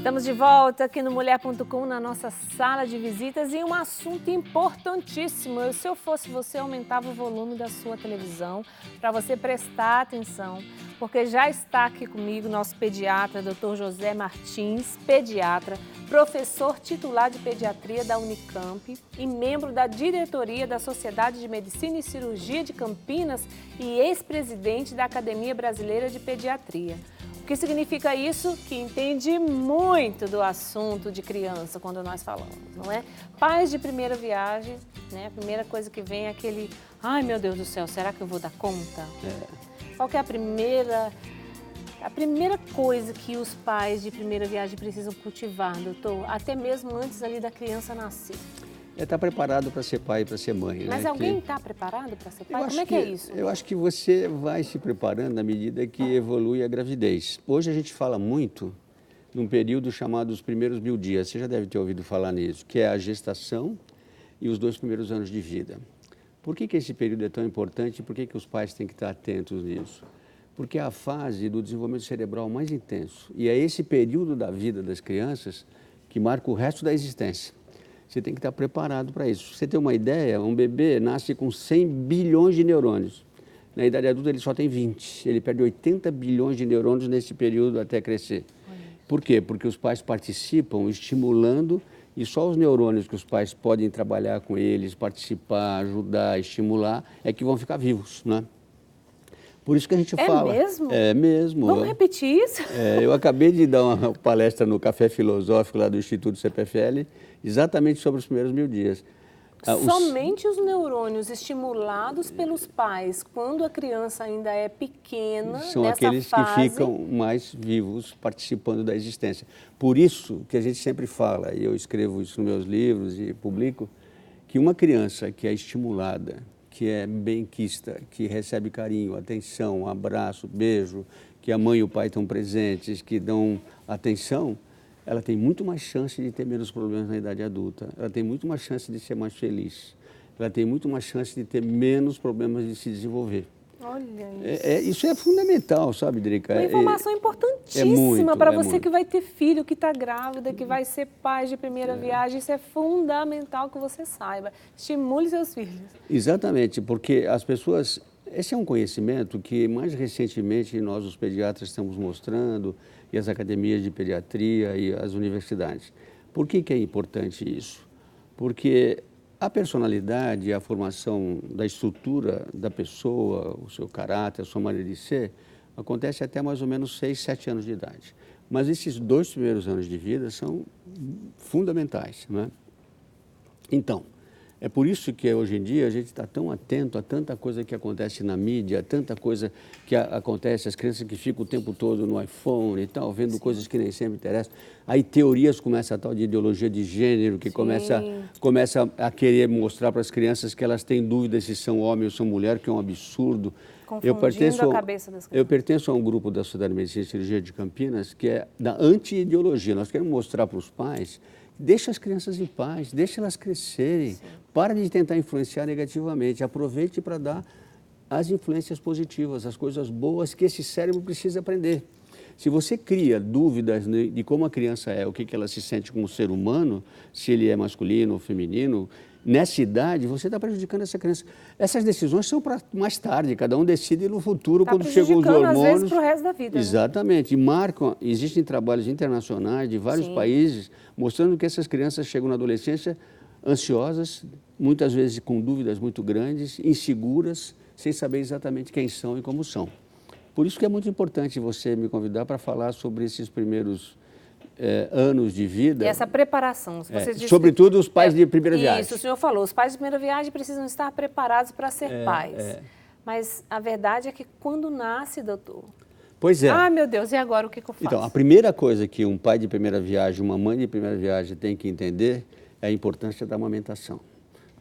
Estamos de volta aqui no Mulher.com, na nossa sala de visitas, e um assunto importantíssimo. Se eu fosse você, eu aumentava o volume da sua televisão para você prestar atenção, porque já está aqui comigo nosso pediatra, Dr. José Martins, pediatra, professor titular de pediatria da Unicamp e membro da diretoria da Sociedade de Medicina e Cirurgia de Campinas e ex-presidente da Academia Brasileira de Pediatria. O que significa isso? Que entende muito do assunto de criança quando nós falamos, não é? Pais de primeira viagem, né? A primeira coisa que vem é aquele, ai meu Deus do céu, será que eu vou dar conta? Qual que é a primeira coisa que os pais de primeira viagem precisam cultivar, doutor? Até mesmo antes ali da criança nascer. É estar preparado para ser pai e para ser mãe. Mas né? alguém está preparado para ser pai? Como é que é isso? Eu acho que você vai se preparando na medida que evolui a gravidez. Hoje a gente fala muito num período chamado os primeiros 1000 dias. Você já deve ter ouvido falar nisso, que é a gestação e os 2 primeiros anos de vida. Por que esse período é tão importante e por que os pais têm que estar atentos nisso? Porque é a fase do desenvolvimento cerebral mais intenso. E é esse período da vida das crianças que marca o resto da existência. Você tem que estar preparado para isso. Pra você ter uma ideia, um bebê nasce com 100 bilhões de neurônios. Na idade adulta ele só tem 20. Ele perde 80 bilhões de neurônios nesse período até crescer. Por quê? Porque os pais participam estimulando e só os neurônios que os pais podem trabalhar com eles, participar, ajudar, estimular, é que vão ficar vivos, né? Por isso que a gente fala... É mesmo? É mesmo. Vamos repetir isso? Eu acabei de dar uma palestra no Café Filosófico lá do Instituto CPFL, exatamente sobre os primeiros 1000 dias. Somente os neurônios estimulados pelos pais, quando a criança ainda é pequena, são nessa aqueles fase, que ficam mais vivos, participando da existência. Por isso que a gente sempre fala, e eu escrevo isso nos meus livros e publico, que uma criança que é estimulada, que é benquista, que recebe carinho, atenção, abraço, beijo, que a mãe e o pai estão presentes, que dão atenção, ela tem muito mais chance de ter menos problemas na idade adulta, ela tem muito mais chance de ser mais feliz, ela tem muito mais chance de ter menos problemas de se desenvolver. Olha isso. Isso é fundamental, sabe, Drica? Uma informação importantíssima para você que vai ter filho, que está grávida, que vai ser pai de primeira viagem. Isso é fundamental que você saiba. Estimule seus filhos. Exatamente, porque as pessoas... Esse é um conhecimento que mais recentemente nós, os pediatras, estamos mostrando, e as academias de pediatria e as universidades. Por que é importante isso? Porque a personalidade, a formação da estrutura da pessoa, o seu caráter, a sua maneira de ser, acontece até mais ou menos 6, 7 anos de idade. Mas esses 2 primeiros anos de vida são fundamentais, não é? Então, é por isso que hoje em dia a gente está tão atento a tanta coisa que acontece na mídia, a tanta coisa que acontece, as crianças que ficam o tempo todo no iPhone e tal, vendo coisas que nem sempre interessam. Aí teorias começam a tal de ideologia de gênero, que começa a querer mostrar para as crianças que elas têm dúvidas se são homem ou são mulher, que é um absurdo. Confundindo a cabeça das crianças. Eu pertenço a um grupo da Sociedade de Medicina e Cirurgia de Campinas, que é da anti-ideologia. Nós queremos mostrar para os pais, deixa as crianças em paz, deixa elas crescerem, para de tentar influenciar negativamente, aproveite para dar as influências positivas, as coisas boas que esse cérebro precisa aprender. Se você cria dúvidas de como a criança é, o que ela se sente como ser humano, se ele é masculino ou feminino, nessa idade você está prejudicando essa criança. Essas decisões são para mais tarde, cada um decide no futuro, quando chegam os hormônios. Às vezes, para o resto da vida. Exatamente, e marcam, existem trabalhos internacionais de vários países, mostrando que essas crianças chegam na adolescência ansiosas, muitas vezes com dúvidas muito grandes, inseguras, sem saber exatamente quem são e como são. Por isso que é muito importante você me convidar para falar sobre esses primeiros anos de vida. E essa preparação. Você disse, sobretudo os pais de primeira viagem. Isso, o senhor falou, os pais de primeira viagem precisam estar preparados para ser pais. Mas a verdade é que quando nasce, doutor... Pois é. Ah, meu Deus, e agora o que eu faço? Então, a primeira coisa que um pai de primeira viagem, uma mãe de primeira viagem tem que entender é a importância da amamentação,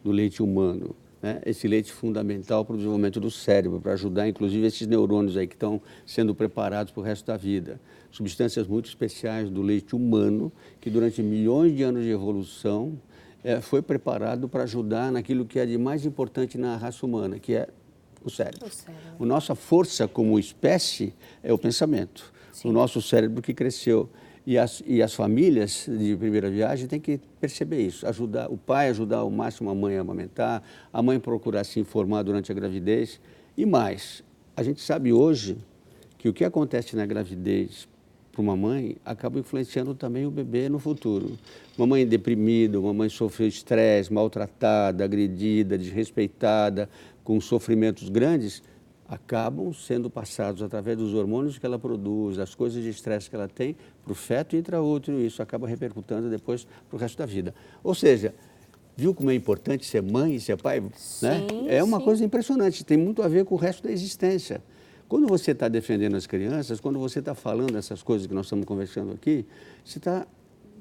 do leite humano. Né? Esse leite fundamental para o desenvolvimento do cérebro, para ajudar, inclusive, esses neurônios aí que estão sendo preparados para o resto da vida. Substâncias muito especiais do leite humano, que durante milhões de anos de evolução foi preparado para ajudar naquilo que é de mais importante na raça humana, que é o cérebro. A nossa força como espécie é o pensamento. Sim. O nosso cérebro que cresceu. E as famílias de primeira viagem têm que perceber isso, ajudar o pai, ajudar ao máximo a mãe a amamentar, a mãe procurar se informar durante a gravidez. E mais, a gente sabe hoje que o que acontece na gravidez para uma mãe acaba influenciando também o bebê no futuro. Uma mãe deprimida, uma mãe sofreu estresse, maltratada, agredida, desrespeitada, com sofrimentos grandes, acabam sendo passados através dos hormônios que ela produz, as coisas de estresse que ela tem, para o feto intraútero, e isso acaba repercutindo depois para o resto da vida. Ou seja, viu como é importante ser mãe e ser pai? Sim, né? É uma sim. coisa impressionante, tem muito a ver com o resto da existência. Quando você está defendendo as crianças, quando você está falando essas coisas que nós estamos conversando aqui, você está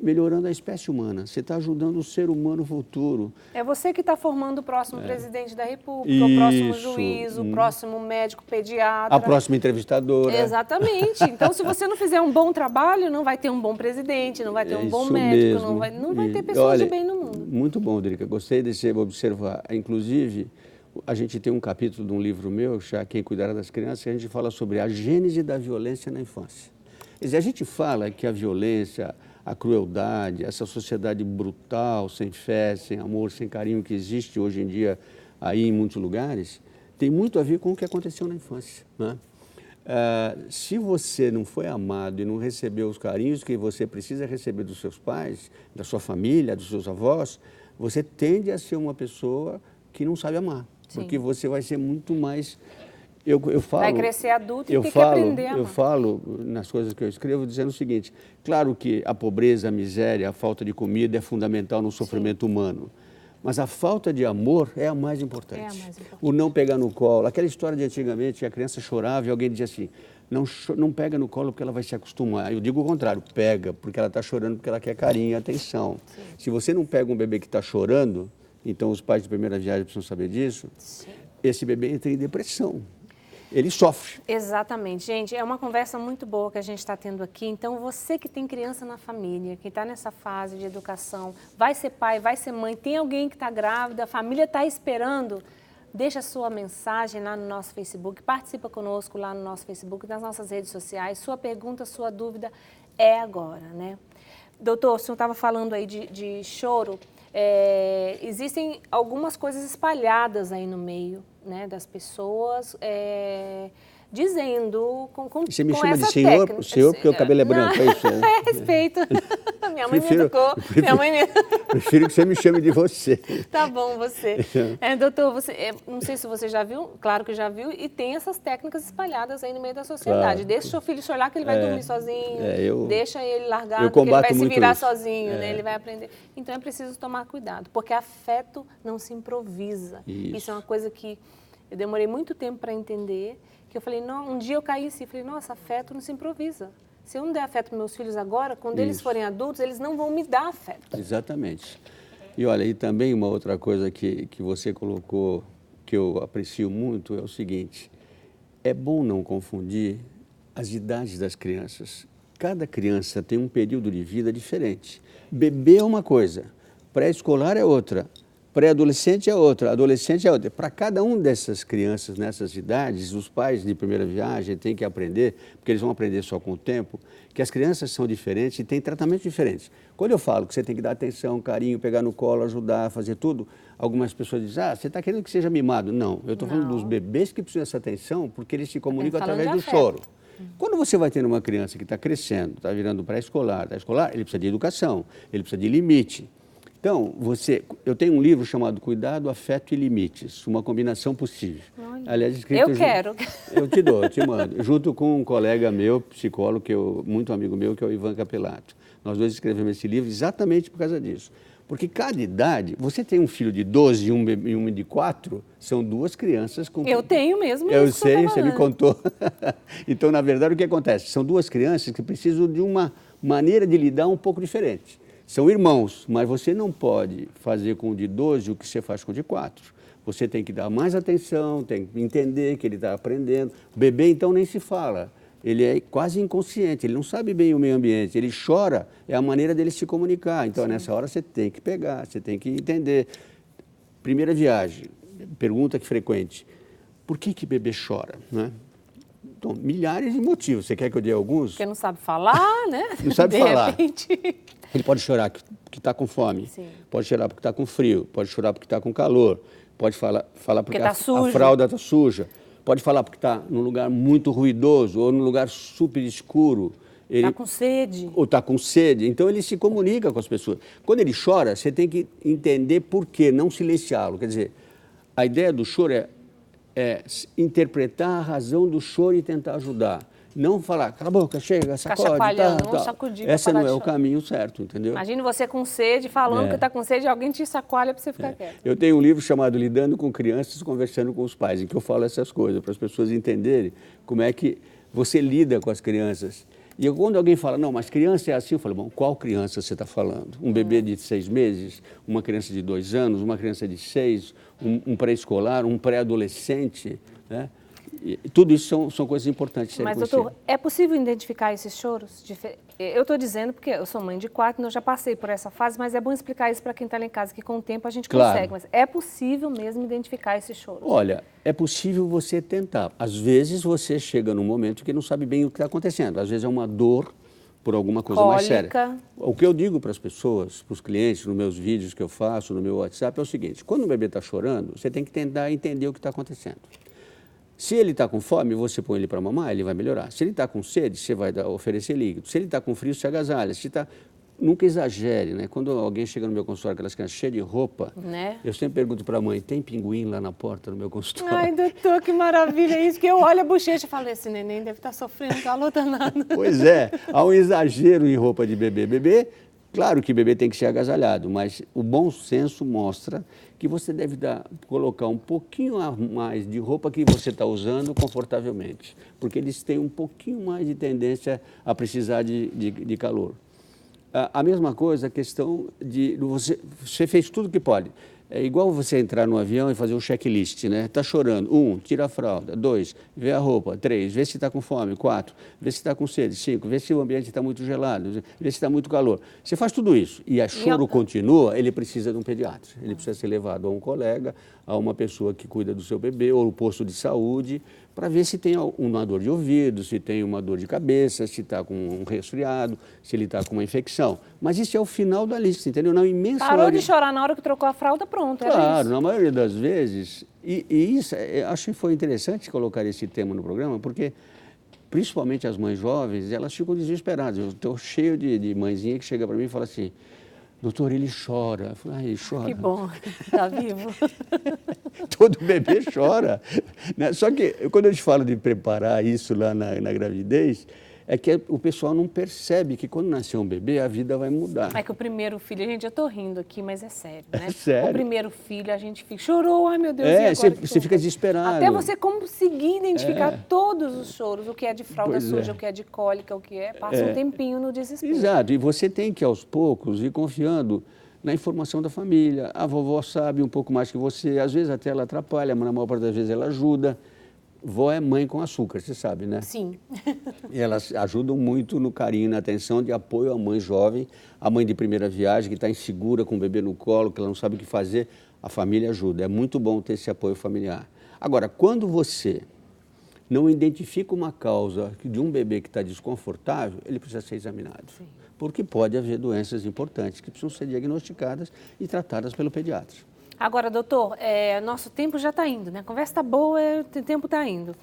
melhorando a espécie humana, você está ajudando o ser humano futuro. É você que está formando o próximo presidente da República, o próximo juiz, o próximo médico pediatra. A próxima entrevistadora. Exatamente. Então, se você não fizer um bom trabalho, não vai ter um bom presidente, não vai ter um bom Isso médico, mesmo. não vai ter pessoas Olha, de bem no mundo. Muito bom, Drica. Gostei de você observar. Inclusive, a gente tem um capítulo de um livro meu, já Quem Cuidará das Crianças, que a gente fala sobre a gênese da violência na infância. Quer dizer, a gente fala que a violência, a crueldade, essa sociedade brutal, sem fé, sem amor, sem carinho que existe hoje em dia aí em muitos lugares, tem muito a ver com o que aconteceu na infância, né? Se você não foi amado e não recebeu os carinhos que você precisa receber dos seus pais, da sua família, dos seus avós, você tende a ser uma pessoa que não sabe amar. Sim. Porque você vai ser muito mais... Eu falo, vai crescer adulto e tem que aprender a amar. Eu falo nas coisas que eu escrevo dizendo o seguinte, claro que a pobreza, a miséria, a falta de comida é fundamental no sofrimento humano, mas a falta de amor é a mais importante. É a mais importante. O não pegar no colo, aquela história de antigamente, a criança chorava e alguém dizia assim, não pega no colo porque ela vai se acostumar. Eu digo o contrário, pega porque ela está chorando porque ela quer carinho e atenção. Sim. Se você não pega um bebê que está chorando, então os pais de primeira viagem precisam saber disso, sim, esse bebê entra em depressão. Ele sofre. Exatamente. Gente, é uma conversa muito boa que a gente está tendo aqui. Então, você que tem criança na família, que está nessa fase de educação, vai ser pai, vai ser mãe, tem alguém que está grávida, a família está esperando, deixa a sua mensagem lá no nosso Facebook, participa conosco lá no nosso Facebook, nas nossas redes sociais. Sua pergunta, sua dúvida é agora, né? Doutor, o senhor estava falando aí de choro. Existem algumas coisas espalhadas aí no meio, né, das pessoas, dizendo Você me com chama essa de senhor, técnica. senhor porque o cabelo é branco, é isso? É respeito. Minha mãe me educou. Minha mãe me... Prefiro que você me chame de você. Tá bom, você. Doutor, não sei se você já viu, claro que já viu, e tem essas técnicas espalhadas aí no meio da sociedade. Claro. Deixa o seu filho chorar que ele vai dormir sozinho, deixa ele largado que ele vai se virar sozinho, né? Ele vai aprender. Então é preciso tomar cuidado, porque afeto não se improvisa. Isso é uma coisa que eu demorei muito tempo para entender, que eu falei, não, um dia eu caí assim, falei, nossa, afeto não se improvisa. Se eu não der afeto para meus filhos agora, quando eles forem adultos, eles não vão me dar afeto. Exatamente. E olha, e também uma outra coisa que você colocou, que eu aprecio muito, é o seguinte, é bom não confundir as idades das crianças. Cada criança tem um período de vida diferente. Bebê é uma coisa, pré-escolar é outra, pré-adolescente é outra, adolescente é outra. Para cada um dessas crianças nessas idades, os pais de primeira viagem têm que aprender, porque eles vão aprender só com o tempo, que as crianças são diferentes e têm tratamentos diferentes. Quando eu falo que você tem que dar atenção, carinho, pegar no colo, ajudar, fazer tudo, algumas pessoas dizem, você está querendo que seja mimado. Não, eu estou falando dos bebês que precisam dessa atenção, porque eles se comunicam através do choro. Quando você vai ter uma criança que está crescendo, está virando pré-escolar, está escolar, ele precisa de educação, ele precisa de limite. Então, eu tenho um livro chamado Cuidado, Afeto e Limites, uma combinação possível. Olha, aliás, escrito quero. Eu te dou, eu te mando. Junto com um colega meu, psicólogo, muito amigo meu, que é o Ivan Capelato. Nós dois escrevemos esse livro exatamente por causa disso. Porque cada idade, você tem um filho de 12 e um de 4, são duas crianças com... Eu tenho mesmo. Eu sei, você me contou. Então, na verdade, o que acontece? São duas crianças que precisam de uma maneira de lidar um pouco diferente. São irmãos, mas você não pode fazer com o de 12 o que você faz com o de 4. Você tem que dar mais atenção, tem que entender que ele está aprendendo. O bebê, então, nem se fala. Ele é quase inconsciente, ele não sabe bem o meio ambiente. Ele chora, é a maneira dele se comunicar. Então, nessa hora, você tem que pegar, você tem que entender. Primeira viagem, pergunta que frequente. Por que bebê chora, né? faltam milhares de motivos. Você quer que eu dê alguns? Porque não sabe falar, né? Não sabe de falar. Repente... Ele pode chorar que está com fome, Sim. pode chorar porque está com frio, pode chorar porque está com calor, pode falar porque tá a sujo. fralda está suja, pode falar porque está num lugar muito ruidoso ou num lugar super escuro. Está com sede. Ou está com sede. Então, ele se comunica com as pessoas. Quando ele chora, você tem que entender por quê, não silenciá-lo. Quer dizer, a ideia do choro é interpretar a razão do choro e tentar ajudar. Não falar, cala a boca, chega, sacode. Chacoalhando, não sacudir. Esse não é o caminho certo, entendeu? Imagine você com sede, falando que está com sede, e alguém te chacoalha para você ficar quieto. Eu tenho um livro chamado Lidando com Crianças, Conversando com os Pais, em que eu falo essas coisas, para as pessoas entenderem como é que você lida com as crianças. E quando alguém fala, não, mas criança é assim, eu falo, bom, qual criança você está falando? Um bebê de 6 meses, uma criança de 2 anos, uma criança de 6, um pré-escolar, um pré-adolescente, né? E tudo isso são coisas importantes de serem Mas, conhecidas. doutor, é possível identificar esses choros? Eu estou dizendo porque eu sou mãe de 4, então eu já passei por essa fase, mas é bom explicar isso para quem está lá em casa, que com o tempo a gente consegue. Mas é possível mesmo identificar esses choros? Olha, é possível você tentar. Às vezes você chega num momento que não sabe bem o que está acontecendo. Às vezes é uma dor por alguma coisa mais séria. O que eu digo para as pessoas, para os clientes, nos meus vídeos que eu faço, no meu WhatsApp, é o seguinte: quando o bebê está chorando, você tem que tentar entender o que está acontecendo. Se ele está com fome, você põe ele para mamar, ele vai melhorar. Se ele está com sede, você vai oferecer líquido. Se ele está com frio, você agasalha. Se tá... Nunca exagere, né? Quando alguém chega no meu consultório, aquelas crianças cheias de roupa, né? Eu sempre pergunto para a mãe, tem pinguim lá na porta do meu consultório? Ai, doutor, que maravilha isso, que eu olho a bochecha e falo, esse neném deve estar sofrendo calor danado. Pois é, há um exagero em roupa de bebê. Bebê, claro que bebê tem que ser agasalhado, mas o bom senso mostra que você deve colocar um pouquinho a mais de roupa que você está usando confortavelmente, porque eles têm um pouquinho mais de tendência a precisar de calor. A mesma coisa, a questão de você fez tudo que pode. É igual você entrar no avião e fazer um checklist, né? Está chorando. 1, tira a fralda. 2, vê a roupa. 3, vê se está com fome. 4, vê se está com sede. 5, vê se o ambiente está muito gelado. Vê se está muito calor. Você faz tudo isso e a choro continua, ele precisa de um pediatra. Ele precisa ser levado a um colega, a uma pessoa que cuida do seu bebê ou no posto de saúde, para ver se tem uma dor de ouvido, se tem uma dor de cabeça, se está com um resfriado, se ele está com uma infecção. Mas isso é o final da lista, entendeu? Na imensa Parou de chorar na hora que trocou a fralda, pronto. Claro, na maioria das vezes. E isso, eu acho que foi interessante colocar esse tema no programa, porque principalmente as mães jovens, elas ficam desesperadas. Eu estou cheio de mãezinha que chega para mim e fala assim, doutor, ele chora. Eu falo, ele chora. Que bom, está vivo. Todo bebê chora. Né? Só que quando eu te falo de preparar isso lá na gravidez, é que o pessoal não percebe que quando nascer um bebê, a vida vai mudar. É que o primeiro filho, gente, eu tô rindo aqui, mas é sério, né? É sério. O primeiro filho, a gente fica, chorou, ai meu Deus, e agora você fica desesperado. Até você conseguir identificar todos os choros, o que é de fralda suja, o que é de cólica, o que é, passa um tempinho no desespero. Exato, e você tem que aos poucos ir confiando na informação da família. A vovó sabe um pouco mais que você, às vezes até ela atrapalha, mas na maior parte das vezes ela ajuda. Vó é mãe com açúcar, você sabe, né? Sim. E elas ajudam muito no carinho, na atenção, de apoio à mãe jovem, à mãe de primeira viagem, que está insegura com o bebê no colo, que ela não sabe o que fazer, a família ajuda. É muito bom ter esse apoio familiar. Agora, quando você não identifica uma causa de um bebê que está desconfortável, ele precisa ser examinado. Sim. Porque pode haver doenças importantes que precisam ser diagnosticadas e tratadas pelo pediatra. Agora, doutor, nosso tempo já está indo, né? A conversa está boa, o tempo está indo.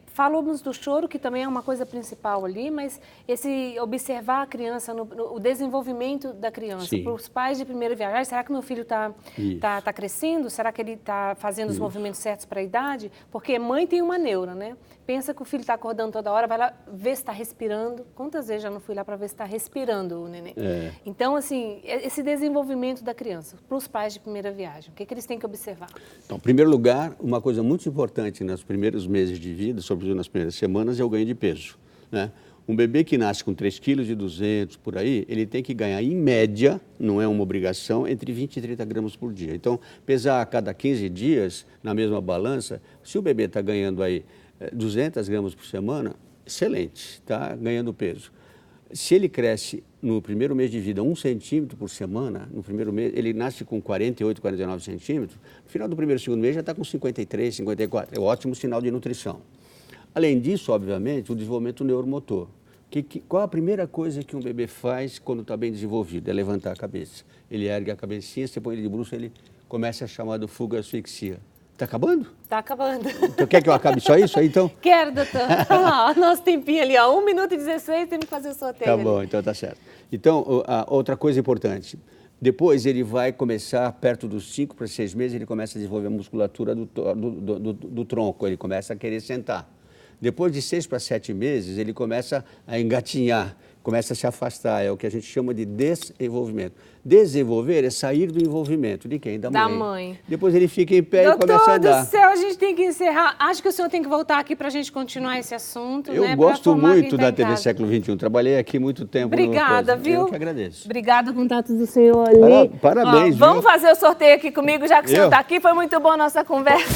Falamos do choro, que também é uma coisa principal ali, mas esse observar a criança, o desenvolvimento da criança, para os pais de primeira viagem, será que meu filho está crescendo? Será que ele está fazendo os movimentos certos para a idade? Porque mãe tem uma neura, né? Pensa que o filho está acordando toda hora, vai lá ver se está respirando. Quantas vezes já não fui lá para ver se está respirando o neném? Então, assim, esse desenvolvimento da criança, para os pais de primeira viagem, o que eles têm que observar? Então, em primeiro lugar, uma coisa muito importante nos primeiros meses de vida, sobretudo nas primeiras semanas, é o ganho de peso, né? Um bebê que nasce com 3,2 kg por aí, ele tem que ganhar, em média, não é uma obrigação, entre 20 e 30 gramas por dia. Então, pesar a cada 15 dias na mesma balança, se o bebê está ganhando aí 200 gramas por semana, excelente, está ganhando peso. Se ele cresce no primeiro mês de vida 1 centímetro por semana, no primeiro mês, ele nasce com 48, 49 centímetros, no final do primeiro e segundo mês já está com 53, 54, é um ótimo sinal de nutrição. Além disso, obviamente, o desenvolvimento neuromotor. Qual a primeira coisa que um bebê faz quando está bem desenvolvido? É levantar a cabeça. Ele ergue a cabecinha, você põe ele de bruços, ele começa a chamar de fuga asfixia. Está acabando? Está acabando. Então quer que eu acabe só isso aí, então? Quero, doutor. Ó, nosso tempinho ali, ó, 1 minuto e 16, temos que fazer o sorteio. Tá bom, então tá certo. Então, outra coisa importante. Depois ele vai começar, perto dos 5 para 6 meses, ele começa a desenvolver a musculatura do tronco, ele começa a querer sentar. Depois de 6 para 7 meses, ele começa a engatinhar, começa a se afastar, é o que a gente chama de desenvolvimento. Desenvolver é sair do envolvimento. De quem? Da mãe. Da mãe. Depois ele fica em pé e começa a andar. Doutor do céu, a gente tem que encerrar. Acho que o senhor tem que voltar aqui para a gente continuar esse assunto. Eu né, gosto muito da TV casa. Século XXI. Trabalhei aqui muito tempo. Obrigada, viu? Eu que agradeço. Obrigada, contato do senhor ali. Parabéns, ó, vamos viu? fazer o sorteio aqui comigo, já que o senhor está aqui. Foi muito boa a nossa conversa.